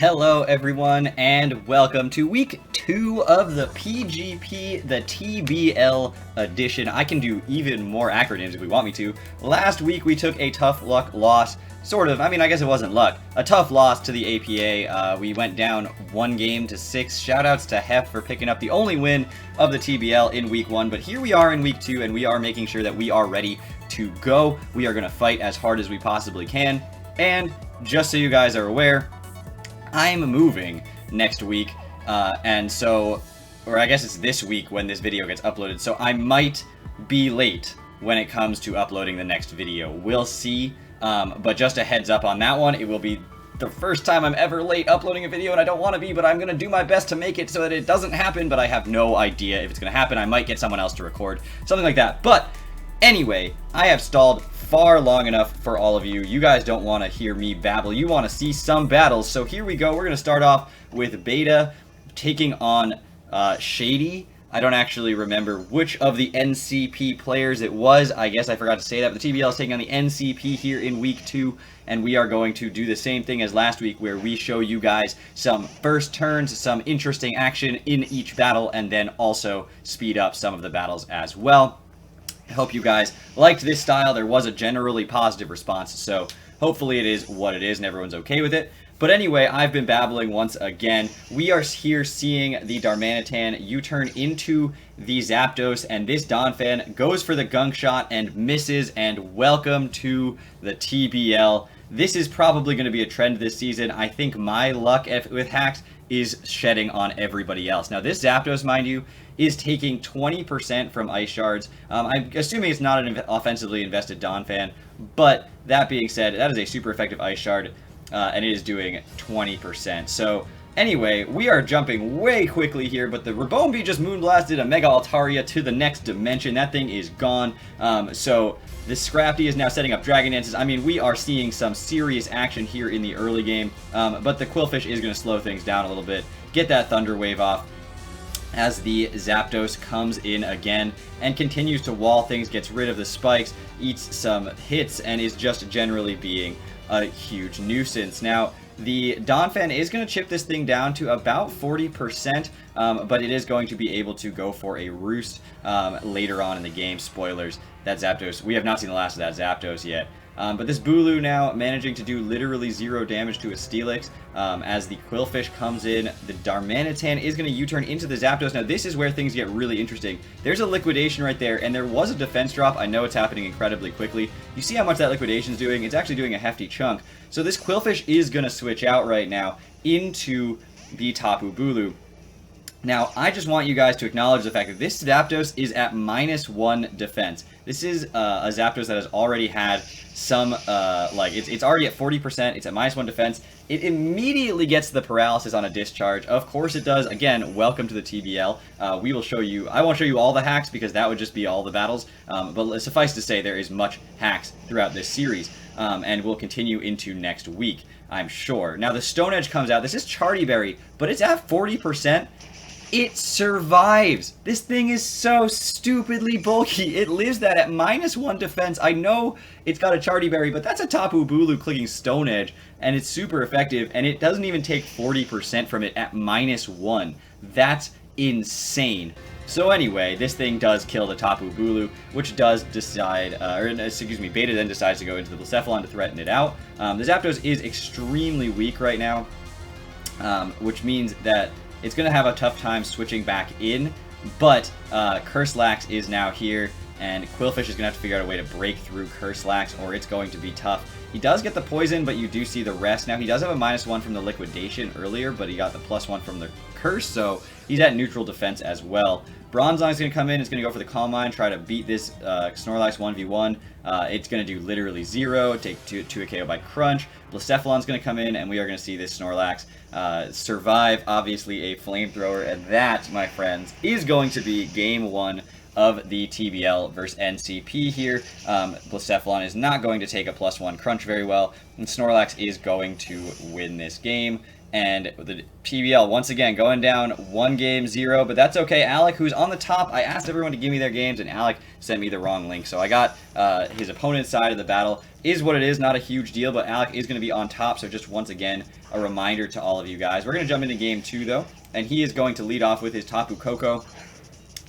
Hello everyone and welcome to week 2 of the PGP, the TBL edition. I can do even more acronyms if we want me to. Last week we took a tough luck loss, sort of. I mean, I guess it wasn't luck. A tough loss to the APA. We went down 1 game to 6. Shoutouts to Heff for picking up the only win of the TBL in week 1. But here we are in week 2 and we are making sure that we are ready to go. We are going to fight as hard as we possibly can. And just so you guys are aware, I'm moving next week, and so, or I guess it's this week when this video gets uploaded, so I might be late when it comes to uploading the next video. We'll see, but just a heads up on that one, it will be the first time I'm ever late uploading a video, and I don't want to be, but I'm going to do my best to make it so that it doesn't happen, but I have no idea if it's going to happen. I might get someone else to record, something like that. But anyway, I have stalled far long enough for all of you. You guys don't want to hear me babble. You want to see some battles. So here we go. We're going to start off with Beta taking on Shady. I don't actually remember which of the NCP players it was. I guess I forgot to say that. But the TBL is taking on the NCP here in week 2. And we are going to do the same thing as last week, where we show you guys some first turns, some interesting action in each battle, and then also speed up some of the battles as well. I hope you guys liked this style. There was a generally positive response, so hopefully it is what it is and everyone's okay with it. But anyway, I've been babbling once again. We are here seeing the Darmanitan U-turn into the Zapdos, and this Donphan goes for the gunk shot and misses, and welcome to the TBL. This is probably going to be a trend this season. I think my luck with hacks is shedding on everybody else. Now, this Zapdos, mind you, is taking 20% from Ice Shards. I'm assuming it's not an offensively invested Donphan, but that being said, that is a super effective Ice Shard, and it is doing 20%. So anyway, we are jumping way quickly here, but the Rabombi just Moonblasted a Mega Altaria to the next dimension. That thing is gone. So the Scrafty is now setting up Dragon Dances. I mean, we are seeing some serious action here in the early game, but the Qwilfish is going to slow things down a little bit, get that Thunder Wave off, as the Zapdos comes in again and continues to wall things, gets rid of the spikes, eats some hits, and is just generally being a huge nuisance. Now, the Donphan is going to chip this thing down to about 40%, but it is going to be able to go for a Roost later on in the game. Spoilers, that Zapdos, we have not seen the last of that Zapdos yet. But this Bulu now managing to do literally 0 damage to a Steelix. As the Qwilfish comes in, the Darmanitan is going to U-turn into the Zapdos. Now this is where things get really interesting. There's a Liquidation right there, and there was a defense drop. I know it's happening incredibly quickly. You see how much that Liquidation's doing? It's actually doing a hefty chunk. So this Qwilfish is going to switch out right now into the Tapu Bulu. Now, I just want you guys to acknowledge the fact that this Zapdos is at -1 defense. This is a Zapdos that has already had some, it's already at 40%, it's at -1 defense. It immediately gets the paralysis on a discharge. Of course it does. Again, welcome to the TBL. We will show you, I won't show you all the hacks because that would just be all the battles, but suffice to say there is much hacks throughout this series, and will continue into next week, I'm sure. Now, the Stone Edge comes out. This is Charty Berry, but it's at 40%. It survives. This thing is so stupidly bulky. It lives that at -1 defense. I know it's got a Charty Berry, but that's a Tapu Bulu clicking Stone Edge, and it's super effective, and it doesn't even take 40% from it at -1. That's insane. So anyway, this thing does kill the Tapu Bulu, which does decide, Beta then decides to go into the Blacephalon to threaten it out. The Zapdos is extremely weak right now, which means that it's going to have a tough time switching back in, but Curselax is now here, and Qwilfish is going to have to figure out a way to break through Curselax, or it's going to be tough. He does get the poison, but you do see the rest. Now, he does have a -1 from the Liquidation earlier, but he got the +1 from the Curse, so he's at neutral defense as well. Bronzong is going to come in, it's going to go for the Calm Mind, try to beat this Snorlax 1v1. It's going to do literally 0, take 2 a KO by Crunch. Blacephalon's going to come in, and we are going to see this Snorlax survive, obviously a Flamethrower, and that, my friends, is going to be game 1 of the TBL versus NCP here. Blacephalon is not going to take a +1 crunch very well, and Snorlax is going to win this game. And the TBL, once again, going down 1-0, but that's okay. Alec, who's on the top, I asked everyone to give me their games, and Alec sent me the wrong link. So I got his opponent's side of the battle. Is what it is, not a huge deal, but Alec is going to be on top, so just once again, a reminder to all of you guys. We're going to jump into game 2, though, and he is going to lead off with his Tapu Koko.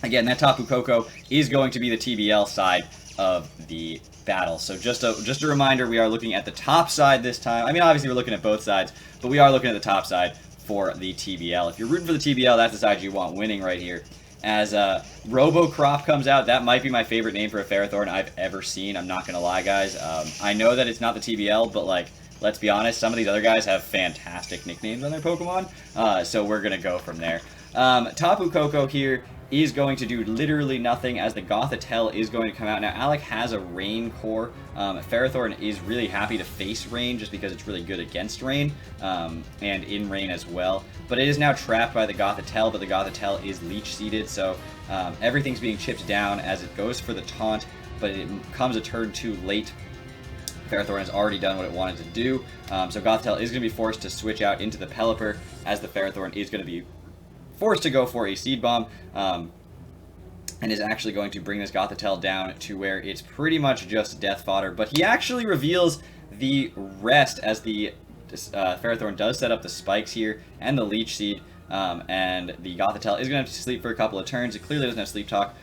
Again, that Tapu Koko is going to be the TBL side of the battle. So just a reminder, we are looking at the top side this time. I mean, obviously we're looking at both sides, but we are looking at the top side for the TBL. If you're rooting for the TBL, that's the side you want winning right here. As Robocrop comes out, that might be my favorite name for a Ferrothorn I've ever seen. I'm not going to lie, guys. I know that it's not the TBL, but, like, let's be honest, some of these other guys have fantastic nicknames on their Pokemon, so we're going to go from there. Tapu Koko here is going to do literally nothing, as the Gothitelle is going to come out. Now, Alec has a Rain core. Ferrothorn is really happy to face Rain just because it's really good against Rain, and in Rain as well. But it is now trapped by the Gothitelle, but the Gothitelle is Leech-seeded, so everything's being chipped down as it goes for the taunt, but it comes a turn too late. Ferrothorn has already done what it wanted to do, so Gothitelle is going to be forced to switch out into the Pelipper, as the Ferrothorn is going to be forced to go for a Seed Bomb, and is actually going to bring this Gothitelle down to where it's pretty much just death fodder. But he actually reveals the rest, as the Ferrothorn does set up the spikes here and the Leech Seed, and the Gothitelle is going to have to sleep for a couple of turns. It clearly doesn't have Sleep Talk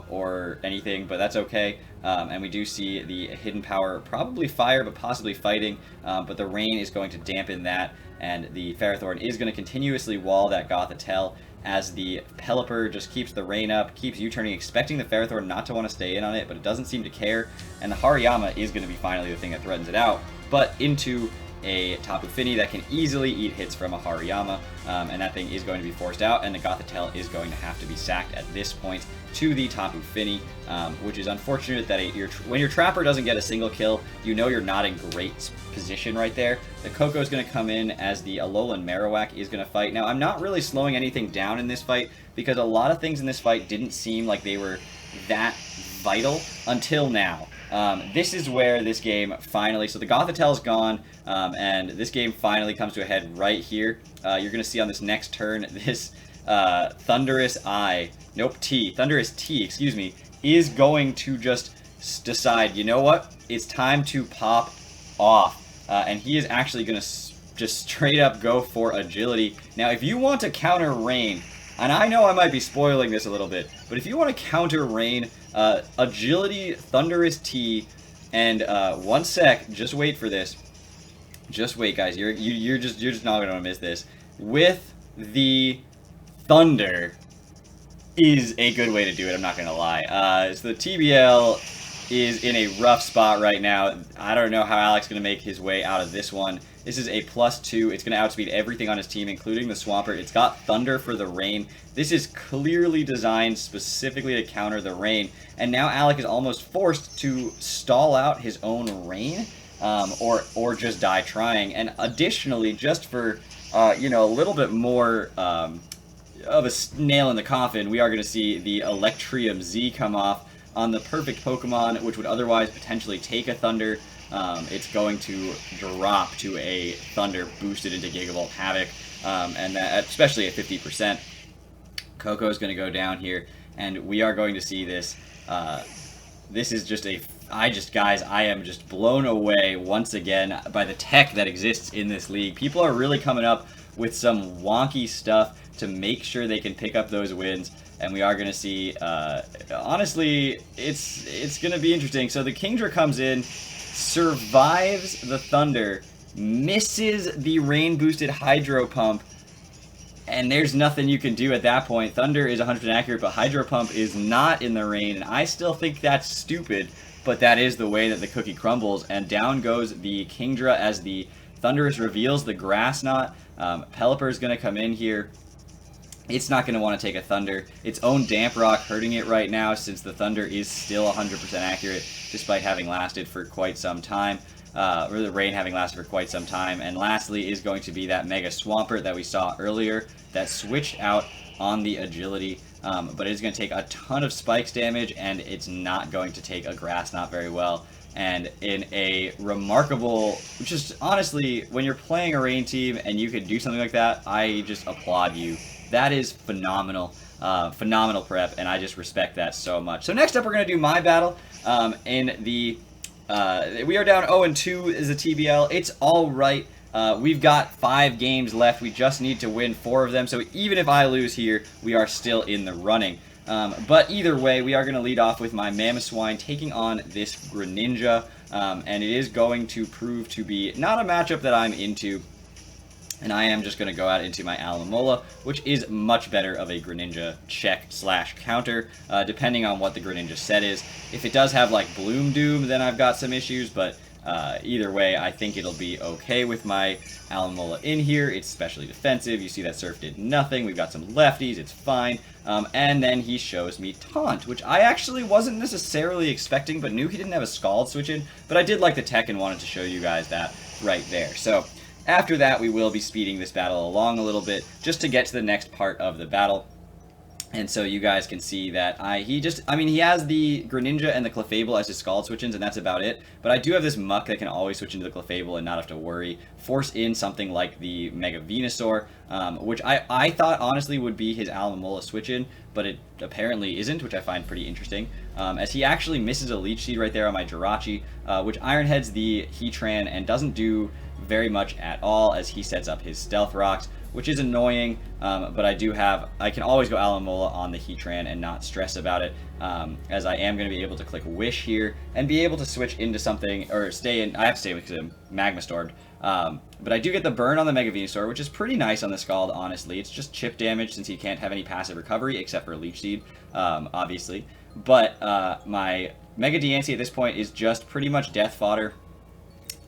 or anything, but that's okay. And we do see the hidden power, probably fire, but possibly fighting, but the Rain is going to dampen that, and the Ferrothorn is going to continuously wall that Gothitelle, as the Pelipper just keeps the Rain up, keeps U-turning, expecting the Ferrothorn not to want to stay in on it, but it doesn't seem to care, and the Hariyama is going to be finally the thing that threatens it out, but into a Tapu Fini that can easily eat hits from a Hariyama, and that thing is going to be forced out, and the Gothitelle is going to have to be sacked at this point to the Tapu Fini, which is unfortunate that when your Trapper doesn't get a single kill, you know you're not in great position right there. The Koko is going to come in, as the Alolan Marowak is going to fight. Now, I'm not really slowing anything down in this fight, because a lot of things in this fight didn't seem like they were that vital until now. This is where this game finally, so the Gothitelle's gone, and this game finally comes to a head right here. You're going to see on this next turn, this Thunderous T, excuse me, is going to just decide, you know what, it's time to pop off. And he is actually going to just straight up go for Agility. Now, if you want to counter Rain, and I know I might be spoiling this a little bit, but if you want to counter Rain, Agility, Thunderous T, and one sec, just wait for this. Just wait, guys. You're just not gonna miss this. With the Thunder is a good way to do it. I'm not gonna lie. So the TBL is in a rough spot right now. I don't know how Alec's gonna make his way out of this one. This is a +2. It's going to outspeed everything on his team, including the Swampert. It's got Thunder for the Rain. This is clearly designed specifically to counter the Rain. And now Alec is almost forced to stall out his own Rain, or just die trying. And additionally, just for you know, a little bit more of a nail in the coffin, we are going to see the Electrium Z come off on the perfect Pokemon, which would otherwise potentially take a Thunder. It's going to drop to a Thunder boosted into Gigavolt Havoc, and that, especially at 50%. Koko is going to go down here, and we are going to see this. This is just guys, I am just blown away once again by the tech that exists in this league. People are really coming up with some wonky stuff to make sure they can pick up those wins, and we are going to see, honestly, it's going to be interesting. So the Kingdra comes in, survives the Thunder, misses the Rain-boosted Hydro Pump, and there's nothing you can do at that point. Thunder is 100% accurate, but Hydro Pump is not in the Rain, and I still think that's stupid, but that is the way that the cookie crumbles, and down goes the Kingdra as the Thundurus reveals the Grass Knot. Pelipper is going to come in here. It's not going to want to take a Thunder. Its own Damp Rock hurting it right now, since the Thunder is still 100% accurate, despite having lasted for quite some time. Or the Rain having lasted for quite some time. And lastly is going to be that Mega Swampert that we saw earlier that switched out on the Agility. but it's going to take a ton of spikes damage, and it's not going to take a Grass Knot very well. And in a remarkable, just honestly, when you're playing a rain team and you can do something like that, I just applaud you. That is phenomenal. Phenomenal prep, and I just respect that so much. So next up, we're going to do my battle in the... we are down 0-2 is a TBL. It's all right. We've got 5 games left. We just need to win 4 of them. So even if I lose here, we are still in the running. But either way, we are going to lead off with my Mamoswine taking on this Greninja. And it is going to prove to be not a matchup that I'm into. And I am just going to go out into my Alomola, which is much better of a Greninja check/counter, depending on what the Greninja set is. If it does have, like, Bloom Doom, then I've got some issues, but either way, I think it'll be okay with my Alomola in here. It's especially defensive. You see that Surf did nothing. We've got some lefties. It's fine. And then he shows me Taunt, which I actually wasn't necessarily expecting, but knew he didn't have a Scald switch in. But I did like the tech and wanted to show you guys that right there. So after that, we will be speeding this battle along a little bit just to get to the next part of the battle. And so you guys can see that he has the Greninja and the Clefable as his Scald switch-ins, and that's about it. But I do have this Muck that can always switch into the Clefable and not have to worry. Force in something like the Mega Venusaur, which I thought honestly would be his Alomola switch-in, but it apparently isn't, which I find pretty interesting. As he actually misses a Leech Seed right there on my Jirachi, which Iron Heads the Heatran and doesn't do very much at all as he sets up his Stealth Rocks, which is annoying, but I can always go Alomola on the Heatran and not stress about it, as I am going to be able to click Wish here and be able to switch into something, or stay in, I have to stay with him, Magma Stored, but I do get the burn on the Mega Venusaur, which is pretty nice on the Scald, honestly. It's just chip damage since he can't have any passive recovery except for Leech Seed, obviously, but my Mega Diancie at this point is just pretty much death fodder.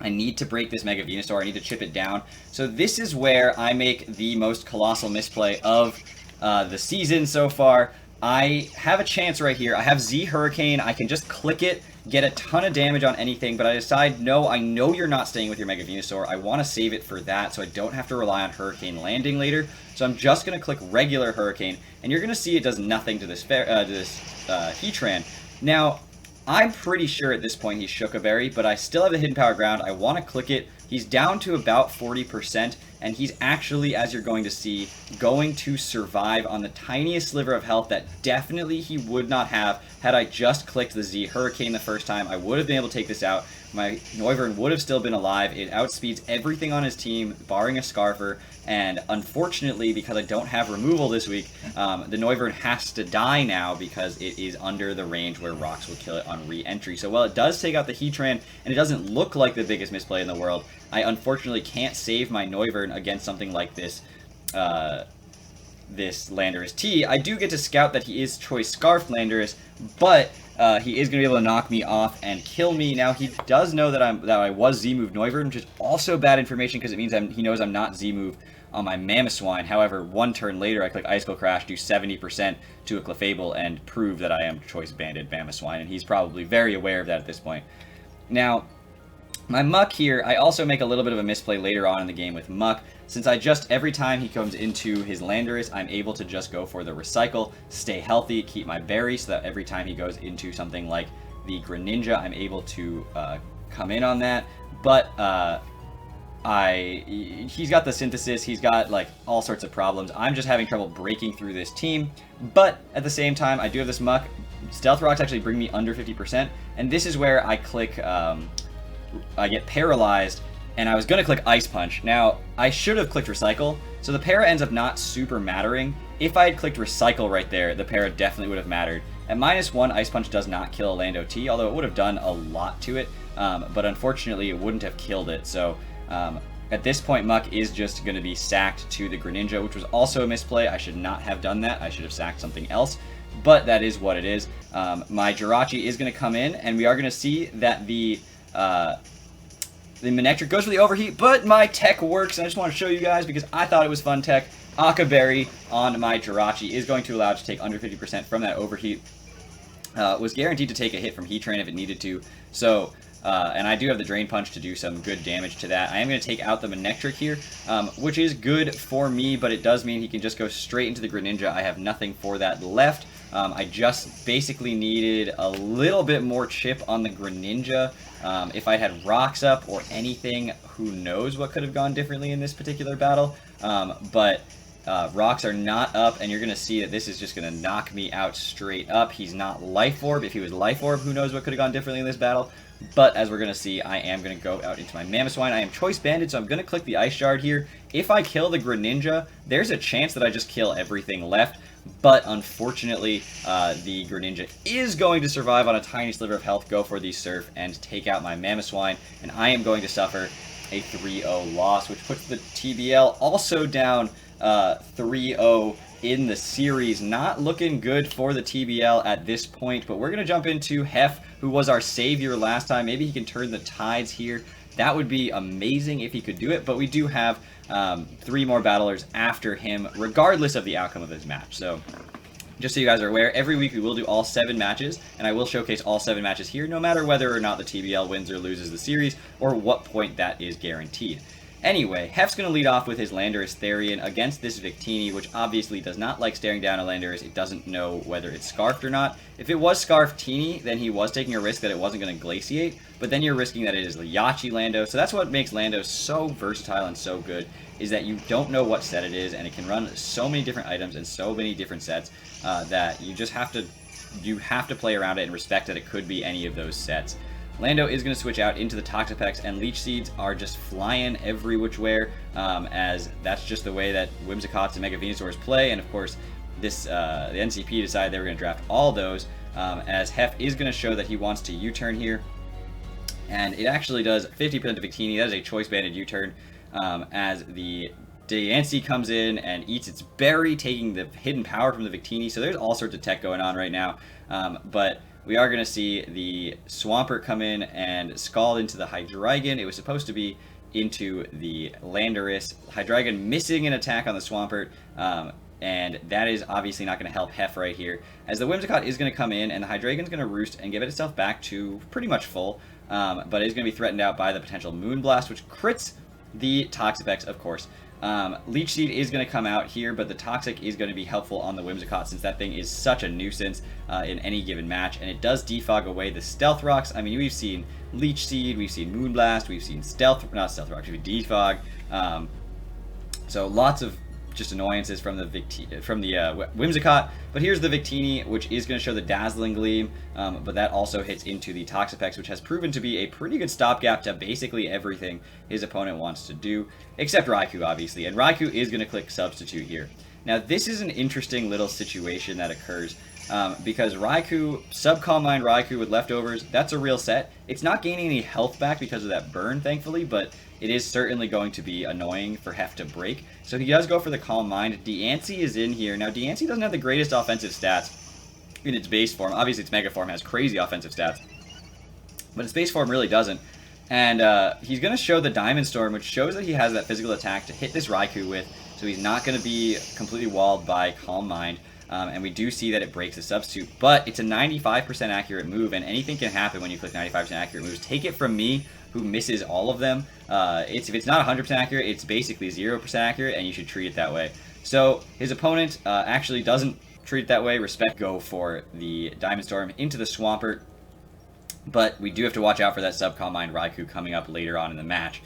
I need to break this Mega Venusaur. I need to chip it down. So this is where I make the most colossal misplay of the season so far. I have a chance right here. I have Z Hurricane. I can just click it, get a ton of damage on anything, but I decide, no, I know you're not staying with your Mega Venusaur. I want to save it for that so I don't have to rely on Hurricane landing later. So I'm just going to click regular Hurricane, and you're going to see it does nothing to this Heatran. Now, I'm pretty sure at this point he's Shook a Berry, but I still have the Hidden Power Ground. I want to click it. He's down to about 40%, and he's actually, as you're going to see, going to survive on the tiniest sliver of health that definitely he would not have had I just clicked the Z Hurricane the first time. I would have been able to take this out. My Noivern would have still been alive. It outspeeds everything on his team, barring a Scarfer, and unfortunately, because I don't have removal this week, the Noivern has to die now because it is under the range where Rocks will kill it on re-entry. So while it does take out the Heatran, and it doesn't look like the biggest misplay in the world, I unfortunately can't save my Noivern against something like this, this Landorus T. I do get to scout that he is Choice Scarf Landorus, but he is going to be able to knock me off and kill me. Now, he does know that I was Z-move Noivern, which is also bad information because it means he knows I'm not Z-move on my Mamoswine. However, one turn later, I click Icicle Crash, do 70% to a Clefable, and prove that I am Choice Banded Mamoswine, and he's probably very aware of that at this point. Now, my Muck here, I also make a little bit of a misplay later on in the game with Muck. Since every time he comes into his Landorus, I'm able to just go for the Recycle, stay healthy, keep my Berry, so that every time he goes into something like the Greninja, I'm able to come in on that. But he's got the Synthesis, he's got like all sorts of problems. I'm just having trouble breaking through this team. But at the same time, I do have this Muck. Stealth Rocks actually bring me under 50%, and this is where I click, I get paralyzed, and I was going to click Ice Punch. Now, I should have clicked Recycle, so the para ends up not super mattering. If I had clicked Recycle right there, the para definitely would have mattered. At -1, Ice Punch does not kill a Lando T, although it would have done a lot to it, but unfortunately it wouldn't have killed it. So at this point, Muck is just going to be sacked to the Greninja, which was also a misplay. I should not have done that. I should have sacked something else, but that is what it is. My Jirachi is going to come in, and we are going to see that the Manectric goes for the Overheat, but my tech works, and I just want to show you guys because I thought it was fun tech. Aka Berry on my Jirachi is going to allow it to take under 50% from that Overheat. Was guaranteed to take a hit from Heatran if it needed to, so and I do have the Drain Punch to do some good damage to that. I am going to take out the Manectric here, which is good for me, but it does mean he can just go straight into the Greninja. I have nothing for that left. I just basically needed a little bit more chip on the Greninja. If I had rocks up or anything, who knows what could have gone differently in this particular battle. But rocks are not up, and you're going to see that this is just going to knock me out straight up. He's not Life Orb. If he was Life Orb, who knows what could have gone differently in this battle. But as we're going to see, I am going to go out into my Mamoswine. I am Choice Banded, so I'm going to click the Ice Shard here. If I kill the Greninja, there's a chance that I just kill everything left. But unfortunately, the Greninja is going to survive on a tiny sliver of health, go for the Surf, and take out my Mamoswine. And I am going to suffer a 3-0 loss, which puts the TBL also down 3-0 in the series. Not looking good for the TBL at this point, but we're going to jump into Heff, who was our savior last time. Maybe he can turn the tides here. That would be amazing if he could do it, but we do have 3 more battlers after him, regardless of the outcome of this match. So, just so you guys are aware, every week we will do all 7 matches, and I will showcase all 7 matches here, no matter whether or not the TBL wins or loses the series, or what point that is guaranteed. Anyway, Heff's going to lead off with his Landorus Therian against this Victini, which obviously does not like staring down a Landorus. It doesn't know whether it's Scarfed or not. If it was Scarf-Teeny, then he was taking a risk that it wasn't going to Glaciate, but then you're risking that it is the Yachi Lando. So that's what makes Lando so versatile and so good, is that you don't know what set it is, and it can run so many different items and so many different sets that you just have to play around it and respect that it could be any of those sets. Lando is going to switch out into the Toxapex, and Leech Seeds are just flying every which way, as that's just the way that Whimsicots and Mega Venusaurs play. And of course, the NCP decided they were going to draft all those, as Heff is going to show that he wants to U-turn here. And it actually does 50% to Victini. That is a choice-banded U-turn, as the Diancie comes in and eats its berry, taking the hidden power from the Victini. So there's all sorts of tech going on right now, but we are going to see the Swampert come in and Scald into the Hydreigon. It was supposed to be into the Landorus. Hydreigon missing an attack on the Swampert, and that is obviously not going to help Heff right here, as the Whimsicott is going to come in and the Hydreigon's going to roost and give it itself back to pretty much full, but is going to be threatened out by the potential Moonblast, which crits the Toxapex, of course. Leech Seed is going to come out here, but the Toxic is going to be helpful on the Whimsicott, since that thing is such a nuisance in any given match, and it does defog away the Stealth Rocks. I mean, we've seen Leech Seed, we've seen Moonblast, we've seen not Stealth Rocks, we've defog. So lots of just annoyances from the Whimsicott. But here's the Victini, which is going to show the Dazzling Gleam, but that also hits into the Toxapex, which has proven to be a pretty good stopgap to basically everything his opponent wants to do, except Raikou, obviously. And Raikou is going to click Substitute here. Now, this is an interesting little situation that occurs, because Raikou, Subcalm Mind Raikou with leftovers, that's a real set. It's not gaining any health back because of that burn, thankfully, but it is certainly going to be annoying for Heff to break. So he does go for the Calm Mind. Diancie is in here. Now, Diancie doesn't have the greatest offensive stats in its base form. Obviously, its Mega form has crazy offensive stats, but its base form really doesn't. And he's going to show the Diamond Storm, which shows that he has that physical attack to hit this Raikou with, so he's not going to be completely walled by Calm Mind. And we do see that it breaks the Substitute, but it's a 95% accurate move, and anything can happen when you click 95% accurate moves. Take it from me, who misses all of them. If it's not 100% accurate, it's basically 0% accurate, and you should treat it that way. So his opponent actually doesn't treat it that way. Respect, go for the Diamond Storm into the Swampert, but we do have to watch out for that Subcalm Mind Raikou coming up later on in the match.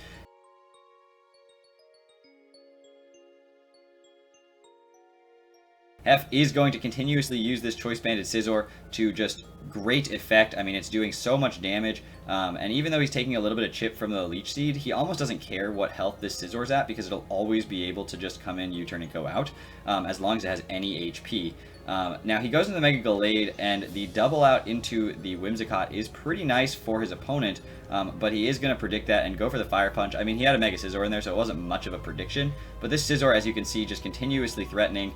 Heff is going to continuously use this Choice Banded Scizor to just great effect. I mean, it's doing so much damage, and even though he's taking a little bit of chip from the Leech Seed, he almost doesn't care what health this Scizor's at, because it'll always be able to just come in, U-turn, and go out, as long as it has any HP. Now, he goes into the Mega Gallade, and the double out into the Whimsicott is pretty nice for his opponent, but he is going to predict that and go for the Fire Punch. I mean, he had a Mega Scizor in there, so it wasn't much of a prediction, but this Scizor, as you can see, just continuously threatening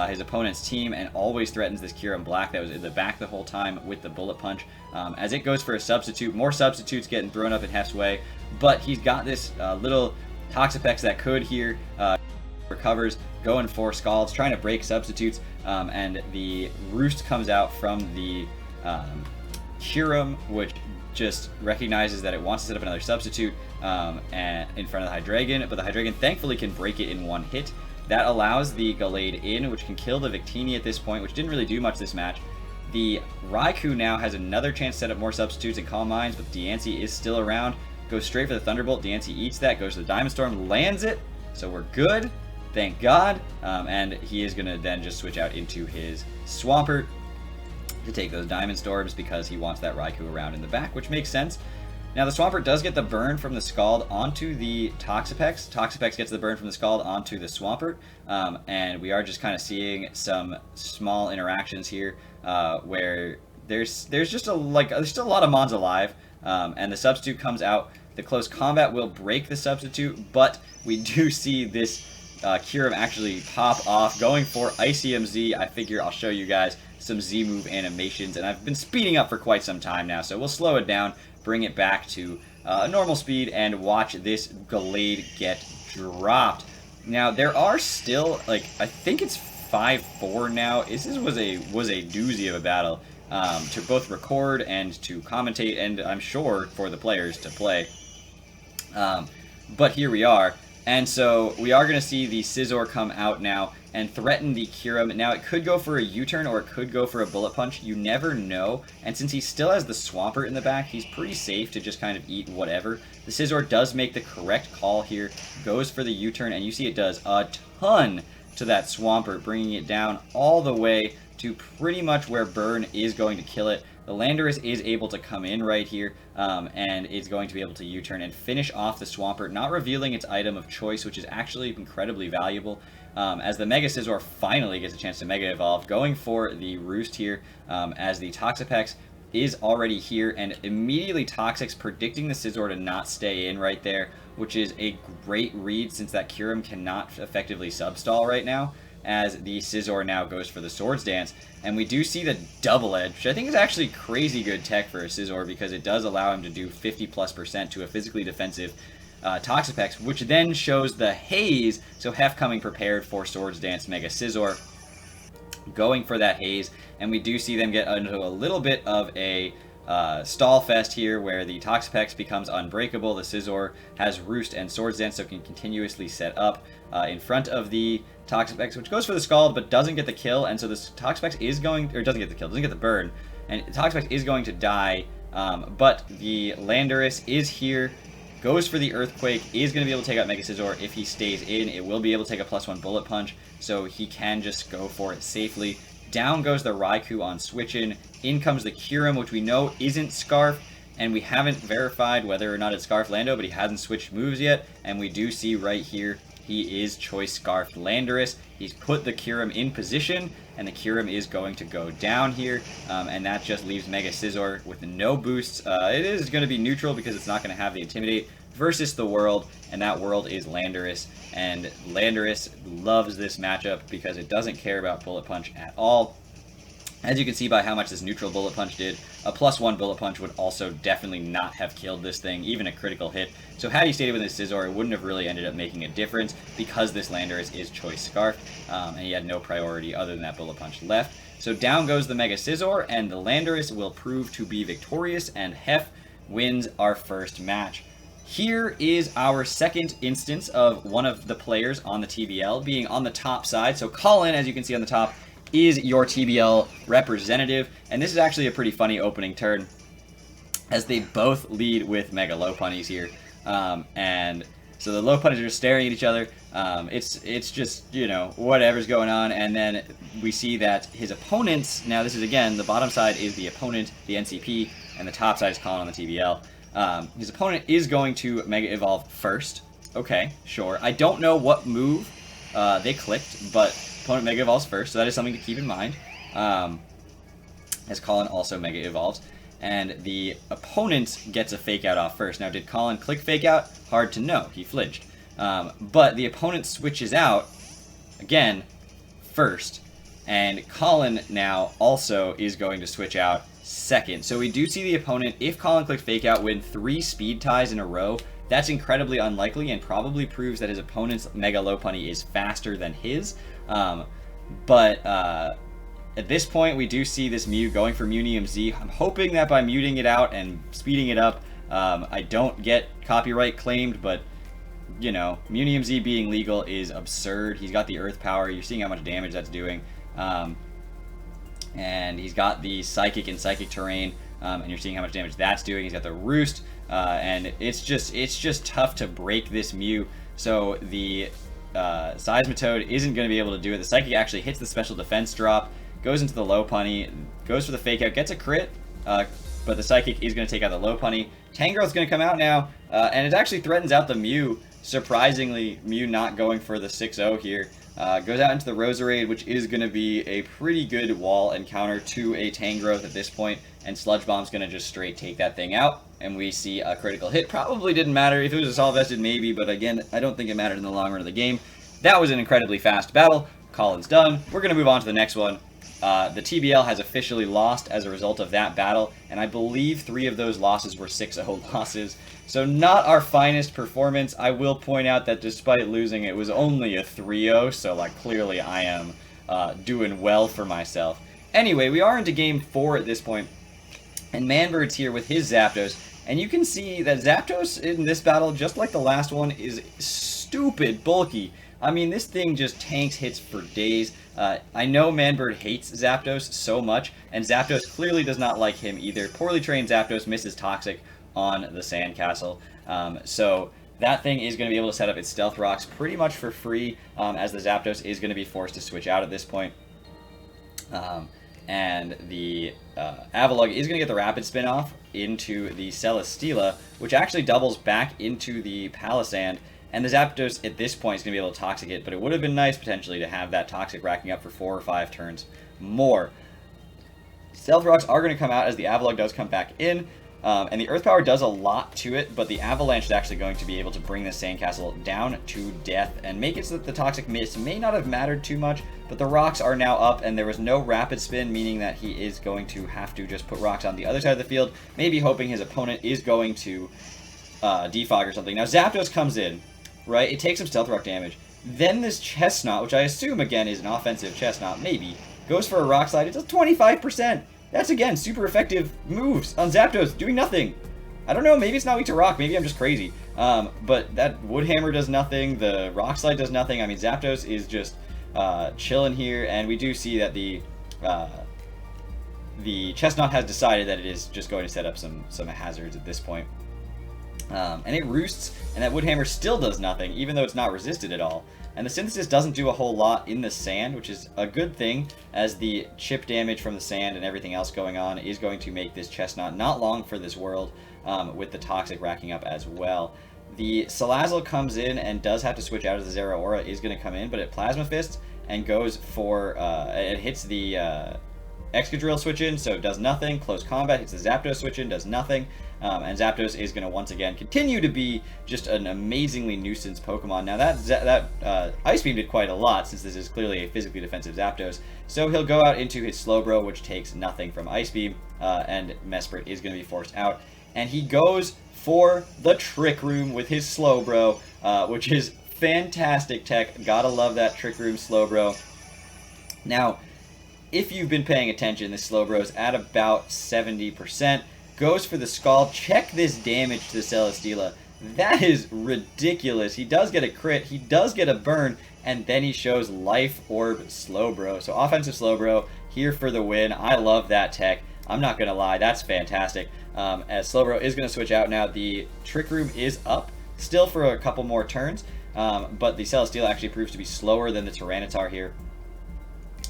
his opponent's team, and always threatens this Kyurem Black that was in the back the whole time with the Bullet Punch. As it goes for a substitute, more substitutes getting thrown up in Heff's way, but he's got this little Toxapex that could here recovers, going for Scalds, trying to break substitutes, and the Roost comes out from the Kyurem, which just recognizes that it wants to set up another substitute in front of the Hydreigon, but the Hydreigon thankfully can break it in one hit. That allows the GoldoaDragon, which can kill the Victini at this point, which didn't really do much this match. The Raichus now has another chance to set up more substitutes and Calm Minds, but Diancie is still around. Goes straight for the Thunderbolt. Diancie eats that, goes to the Diamond Storm, lands it, so we're good. Thank God. And he is going to then just switch out into his Swampert to take those Diamond Storms because he wants that Raikou around in the back, which makes sense. Now, the Swampert does get the burn from the Scald onto the Toxapex. Toxapex gets the burn from the Scald onto the Swampert, and we are just kind of seeing some small interactions here where there's just a lot of Mons alive, and the substitute comes out. The close combat will break the substitute, but we do see this Kyurem actually pop off, going for Icium Z. I figure I'll show you guys some Z move animations, and I've been speeding up for quite some time now, so we'll slow it down, bring it back to normal speed, and watch this Gallade get dropped. Now, there are still, like, I think it's 5-4 now. This was a doozy of a battle to both record and to commentate, and I'm sure for the players to play. But here we are. And so we are going to see the Scizor come out now and threaten the Kyurem. Now, it could go for a U-turn or it could go for a Bullet Punch. You never know. And since he still has the Swampert in the back, he's pretty safe to just kind of eat whatever. The Scizor does make the correct call here, goes for the U-turn, and you see it does a ton to that Swampert, bringing it down all the way to pretty much where Burn is going to kill it. The Landorus is able to come in right here, and it's going to be able to U-turn and finish off the Swampert, not revealing its item of choice, which is actually incredibly valuable, as the Mega Scizor finally gets a chance to Mega Evolve, going for the Roost here, as the Toxapex is already here, and immediately Toxic's predicting the Scizor to not stay in right there, which is a great read since that Kyurem cannot effectively substall right now, as the Scizor now goes for the Swords Dance. And we do see the Double Edge, which I think is actually crazy good tech for a Scizor because it does allow him to do 50+% to a physically defensive Toxapex, which then shows the Haze, so Heff coming prepared for Swords Dance Mega Scizor, going for that Haze, and we do see them get into a little bit of a stall fest here where the Toxapex becomes unbreakable. The Scizor has Roost and Swords Dance, so can continuously set up in front of the Toxapex, which goes for the Scald but doesn't get the kill, and so this Toxapex is going, or doesn't get the kill, doesn't get the burn, and the Toxapex is going to die, but the Landorus is here, goes for the Earthquake, is going to be able to take out Mega Scizor. If he stays in, it will be able to take a +1 Bullet Punch, so he can just go for it safely. Down goes the Raikou on switch-in. In comes the Kyurem, which we know isn't Scarf, and we haven't verified whether or not it's Scarf Lando, but he hasn't switched moves yet, and we do see right here he is Choice Scarfed Landorus. He's put the Kyurem in position, and the Kyurem is going to go down here, and that just leaves Mega Scizor with no boosts. It is going to be neutral because it's not going to have the Intimidate versus the World, and that World is Landorus, and Landorus loves this matchup because it doesn't care about Bullet Punch at all. As you can see by how much this neutral Bullet Punch did, a +1 Bullet Punch would also definitely not have killed this thing, even a critical hit. So had he stayed with his Scizor, it wouldn't have really ended up making a difference because this Landorus is Choice Scarf, and he had no priority other than that Bullet Punch left. So down goes the Mega Scizor, and the Landorus will prove to be victorious, and Heff wins our first match. Here is our second instance of one of the players on the TBL being on the top side. So Collin, as you can see on the top, is your TBL representative, and this is actually a pretty funny opening turn as they both lead with Mega Lopunnies here, and so the Lopunnies are just staring at each other. It's just, you know, whatever's going on, and then we see that his opponents, now this is again, the bottom side is the opponent, the NCP, and the top side is Collin on the TBL. His opponent is going to Mega Evolve first. Okay, sure. I don't know what move they clicked, but opponent Mega Evolves first, so that is something to keep in mind. As Collin also Mega Evolves. And the opponent gets a Fake Out off first. Now, did Collin click Fake Out? Hard to know. He flinched. But the opponent switches out, again, first. And Collin now also is going to switch out second. So we do see the opponent, if Collin clicked Fake Out, win 3 speed ties in a row. That's incredibly unlikely and probably proves that his opponent's Mega Lopunny is faster than his. But At this point, we do see this Mew going for Munium Z. I'm hoping that by muting it out and speeding it up, I don't get copyright claimed, but, you know, Munium Z being legal is absurd. He's got the Earth Power. You're seeing how much damage that's doing. And he's got the Psychic and Psychic Terrain, and you're seeing how much damage that's doing. He's got the Roost, and it's just tough to break this Mew. So the Seismitoad isn't going to be able to do it. The Psychic actually hits the special defense drop, goes into the low punny, goes for the fake out, gets a crit, but the Psychic is going to take out the low punny. Tangrowth's going to come out now, and it actually threatens out the Mew. Surprisingly, Mew not going for the 6-0 here. Goes out into the Roserade, which is going to be a pretty good wall encounter to a Tangrowth at this point, and Sludge Bomb's going to just straight take that thing out, and we see a critical hit. Probably didn't matter. If it was a Assault Vested, maybe, but again, I don't think it mattered in the long run of the game. That was an incredibly fast battle. Collin's done. We're going to move on to the next one. The TBL has officially lost as a result of that battle, and I believe 3 of those losses were 6-0 losses. So not our finest performance. I will point out that despite losing, it was only a 3-0, so like clearly I am doing well for myself. Anyway, we are into game 4 at this point, and Manbird's here with his Zapdos, and you can see that Zapdos in this battle, just like the last one, is stupid bulky. I mean, this thing just tanks hits for days. I know Manbird hates Zapdos so much, and Zapdos clearly does not like him either. Poorly trained Zapdos misses Toxic on the Sandcastle. So that thing is going to be able to set up its Stealth Rocks pretty much for free, as the Zapdos is going to be forced to switch out at this point. And the Avalugg is going to get the Rapid Spin off into the Celesteela, which actually doubles back into the Palisand. And the Zapdos at this point is going to be able to Toxic it, but it would have been nice potentially to have that Toxic racking up for 4 or 5 turns more. Stealth Rocks are going to come out as the Avalugg does come back in, and the Earth Power does a lot to it, but the Avalanche is actually going to be able to bring the Sandcastle down to death and make it so that the Toxic miss may not have mattered too much, but the rocks are now up, and there was no Rapid Spin, meaning that he is going to have to just put rocks on the other side of the field, maybe hoping his opponent is going to defog or something. Now Zapdos comes in. Right, it takes some Stealth Rock damage. Then this Chestnut, which I assume, again, is an offensive Chestnut, maybe, goes for a Rock Slide. It does 25%. That's, again, super effective moves on Zapdos, doing nothing. I don't know, maybe it's not weak to Rock. Maybe I'm just crazy. But that Wood Hammer does nothing. The Rock Slide does nothing. I mean, Zapdos is just chilling here, and we do see that the Chestnut has decided that it is just going to set up some hazards at this point. And it roosts, and that Woodhammer still does nothing, even though it's not resisted at all. And the Synthesis doesn't do a whole lot in the sand, which is a good thing, as the chip damage from the sand and everything else going on is going to make this Chestnut not long for this world, with the Toxic racking up as well. The Salazzle comes in and does have to switch out as the Zeraora is going to come in, but it Plasma Fists and goes for, it hits the Excadrill switch in, so it does nothing. Close Combat hits the Zapdos switch in, does nothing. And Zapdos is going to once again continue to be just an amazingly nuisance Pokemon. Now that Ice Beam did quite a lot, since this is clearly a physically defensive Zapdos. So he'll go out into his Slowbro, which takes nothing from Ice Beam, and Mesprit is going to be forced out. And he goes for the Trick Room with his Slowbro, which is fantastic tech. Gotta love that Trick Room Slowbro. Now, if you've been paying attention, this Slowbro is at about 70%. Goes for the Scald. Check this damage to the Celesteela. That is ridiculous. He does get a crit, he does get a burn, and then he shows Life Orb Slowbro. So offensive Slowbro here for the win. I love that tech. I'm not going to lie, that's fantastic. As Slowbro is going to switch out now, the Trick Room is up still for a couple more turns, but the Celesteela actually proves to be slower than the Tyranitar here.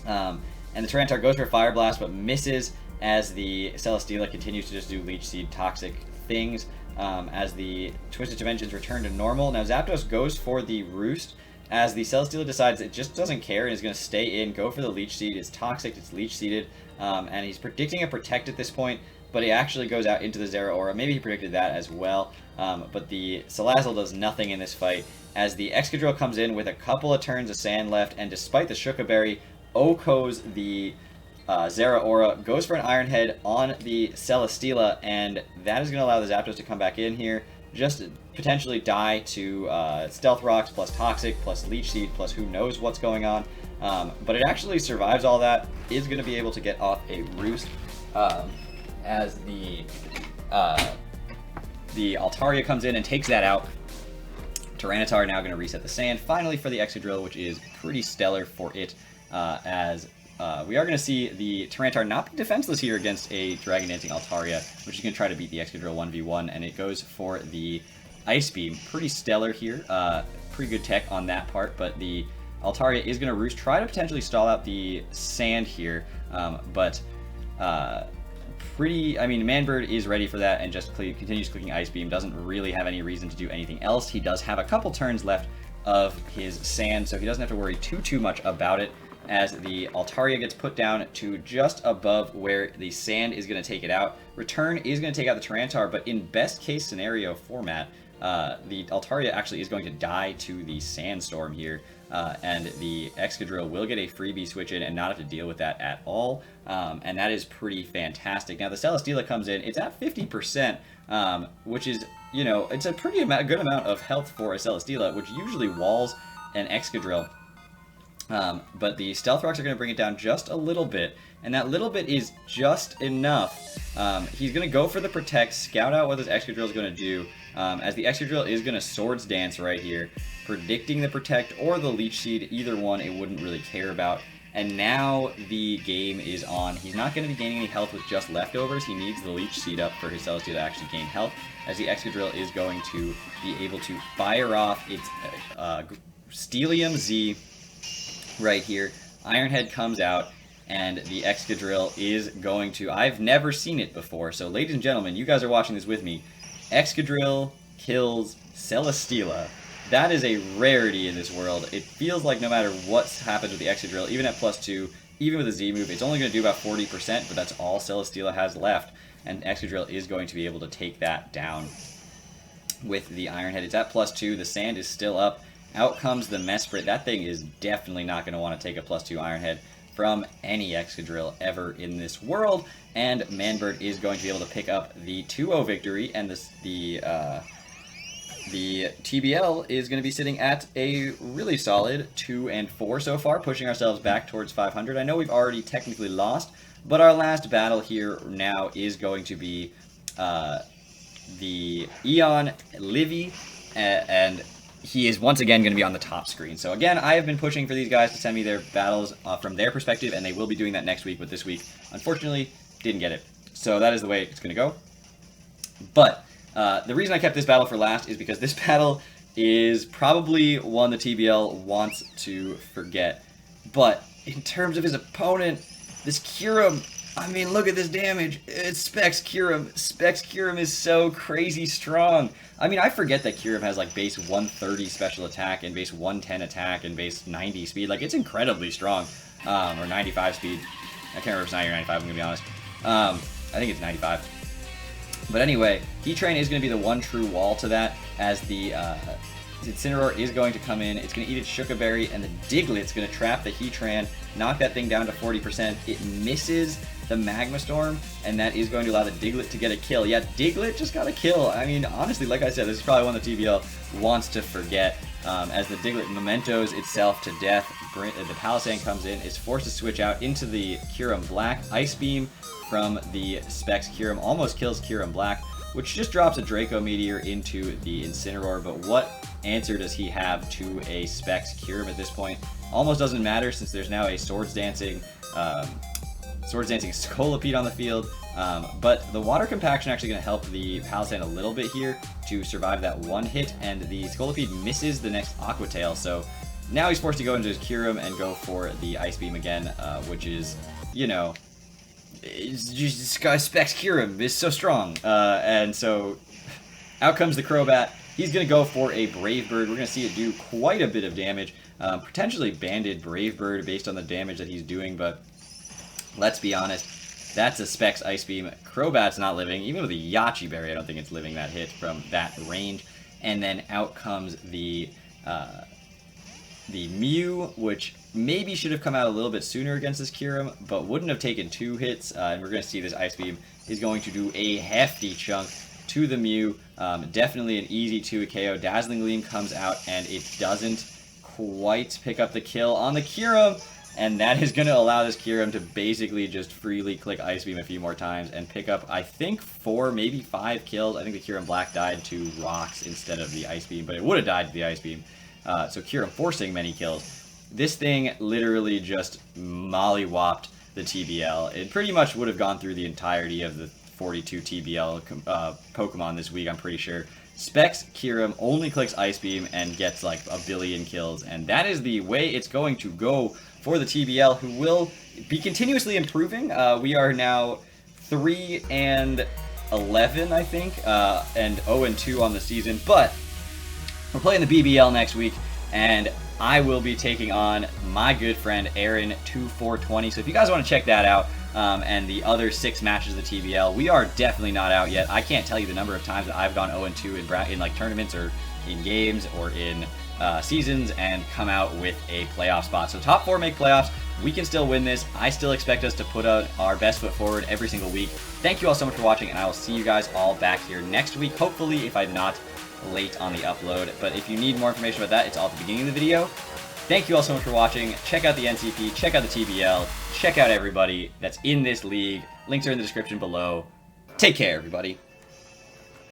And the Tyranitar goes for Fire Blast, but misses, as the Celesteela continues to just do Leech Seed toxic things, as the Twisted Dimensions return to normal. Now Zapdos goes for the Roost, as the Celesteela decides it just doesn't care and is going to stay in, go for the Leech Seed. It's toxic, it's Leech Seeded, and he's predicting a Protect at this point, but he actually goes out into the Zeraora. Maybe he predicted that as well, but the Salazzle does nothing in this fight, as the Excadrill comes in with a couple of turns of sand left, and despite the Shuka Berry, OHKOs the Zeraora, goes for an Iron Head on the Celesteela, and that is going to allow the Zapdos to come back in here. just potentially die to Stealth Rocks plus Toxic plus Leech Seed plus who knows what's going on. But it actually survives all that, is going to be able to get off a Roost as the Altaria comes in and takes that out. Tyranitar now going to reset the sand, finally for the Excadrill, which is pretty stellar for it, as we are going to see the Tyranitar not be defenseless here against a Dragon Dancing Altaria, which is going to try to beat the Excadrill 1v1, and it goes for the Ice Beam. Pretty stellar here, pretty good tech on that part, but the Altaria is going to Roost, try to potentially stall out the sand here, but I mean, Manbird is ready for that and just continues clicking Ice Beam, doesn't really have any reason to do anything else. He does have a couple turns left of his sand, so he doesn't have to worry too much about it, as the Altaria gets put down to just above where the sand is going to take it out. Return is going to take out the Tyranitar, but in best case scenario format, the Altaria actually is going to die to the Sandstorm here, and the Excadrill will get a freebie switch in and not have to deal with that at all, and that is pretty fantastic. Now the Celesteela comes in, it's at 50%, which is, you know, it's a pretty good amount of health for a Celesteela, which usually walls an Excadrill. But the Stealth Rocks are going to bring it down just a little bit, and that little bit is just enough. He's going to go for the Protect, scout out what this Excadrill is going to do, as the Excadrill is going to Swords Dance right here, predicting the Protect or the Leech Seed. Either one it wouldn't really care about. And now the game is on. He's not going to be gaining any health with just leftovers. He needs the Leech Seed up for his Celesteela to actually gain health, as the Excadrill is going to be able to fire off its Steelium Z right here. Ironhead comes out, and the Excadrill is going to... I've never seen it before, so ladies and gentlemen, you guys are watching this with me. Excadrill kills Celesteela. That is a rarity in this world. It feels like no matter what's happened with the Excadrill, even at +2, even with a Z move, it's only going to do about 40%, but that's all Celesteela has left, and Excadrill is going to be able to take that down with the Ironhead. It's at +2, the sand is still up. Out comes the Mesprit. That thing is definitely not going to want to take a +2 Ironhead from any Excadrill ever in this world, and Manbird is going to be able to pick up the 2-0 victory, and the TBL is going to be sitting at a really solid 2-4 so far, pushing ourselves back towards 500. I know we've already technically lost, but our last battle here now is going to be the Eon Livy, and he is once again going to be on the top screen. So again, I have been pushing for these guys to send me their battles from their perspective, and they will be doing that next week, but this week, unfortunately, didn't get it. So that is the way it's going to go. But the reason I kept this battle for last is because this battle is probably one the TBL wants to forget. But in terms of his opponent, this Kyurem, I mean, look at this damage. It's Specs Kyurem. Specs Kyurem is so crazy strong. I mean, I forget that Kyurem has like base 130 special attack and base 110 attack and base 90 speed. Like, it's incredibly strong. Or 95 speed. I can't remember if it's 90 or 95, I'm going to be honest. I think it's 95. But anyway, Heatran is going to be the one true wall to that, as the Incineroar is going to come in. It's going to eat its Shuca Berry, and the Diglett's going to trap the Heatran, knock that thing down to 40%. It misses the Magma Storm, and that is going to allow the Diglett to get a kill. Yeah, Diglett just got a kill. I mean, honestly, like I said, this is probably one the TBL wants to forget, as the Diglett mementos itself to death. The Palisand comes in, is forced to switch out into the Kyurem Black. Ice Beam from the Specs Kyurem almost kills Kyurem Black, which just drops a Draco Meteor into the Incineroar, but what answer does he have to a Specs Kyurem at this point? Almost doesn't matter, since there's now a Swords Dancing Scolipede on the field, but the Water Compaction actually going to help the Palisand a little bit here to survive that one hit, and the Scolipede misses the next Aqua Tail, so now he's forced to go into his Kyurem and go for the Ice Beam again, which is, you know, it's just, this guy Specs Kyurem is so strong, and so out comes the Crobat. He's going to go for a Brave Bird. We're going to see it do quite a bit of damage, potentially banded Brave Bird based on the damage that he's doing, but let's be honest, that's a Specs Ice Beam. Crobat's not living. Even with a Yachi Berry, I don't think it's living that hit from that range. And then out comes the Mew, which maybe should have come out a little bit sooner against this Kyurem, but wouldn't have taken 2 hits. And we're going to see this Ice Beam is going to do a hefty chunk to the Mew. Definitely an easy 2 KO. Dazzling Gleam comes out, and it doesn't quite pick up the kill on the Kyurem. And that is going to allow this Kyurem to basically just freely click Ice Beam a few more times and pick up, I think, 4, maybe 5 kills. I think the Kyurem Black died to Rocks instead of the Ice Beam, but it would have died to the Ice Beam. So Kyurem forcing many kills. This thing literally just mollywopped the TBL. It pretty much would have gone through the entirety of the 42 TBL Pokemon this week, I'm pretty sure. Specs Kyurem only clicks Ice Beam and gets like a billion kills, and that is the way it's going to go for the TBL, who will be continuously improving. We are now 3-11, I think, and 0-2 on the season, but we're playing the BBL next week, and I will be taking on my good friend Aaron 2420. So if you guys want to check that out, and the other 6 matches of the TBL, we are definitely not out yet. I can't tell you the number of times that I've gone 0-2 in like tournaments or in games or in seasons and come out with a playoff spot. So top 4 make playoffs. We can still win this. I still expect us to put out our best foot forward every single week. Thank you all so much for watching, and I will see you guys all back here next week, hopefully, if I'm not late on the upload. But if you need more information about that, it's all at the beginning of the video. Thank you all so much for watching. Check out the NCP, check out the TBL, check out everybody that's in this league. Links are in the description below. Take care, everybody.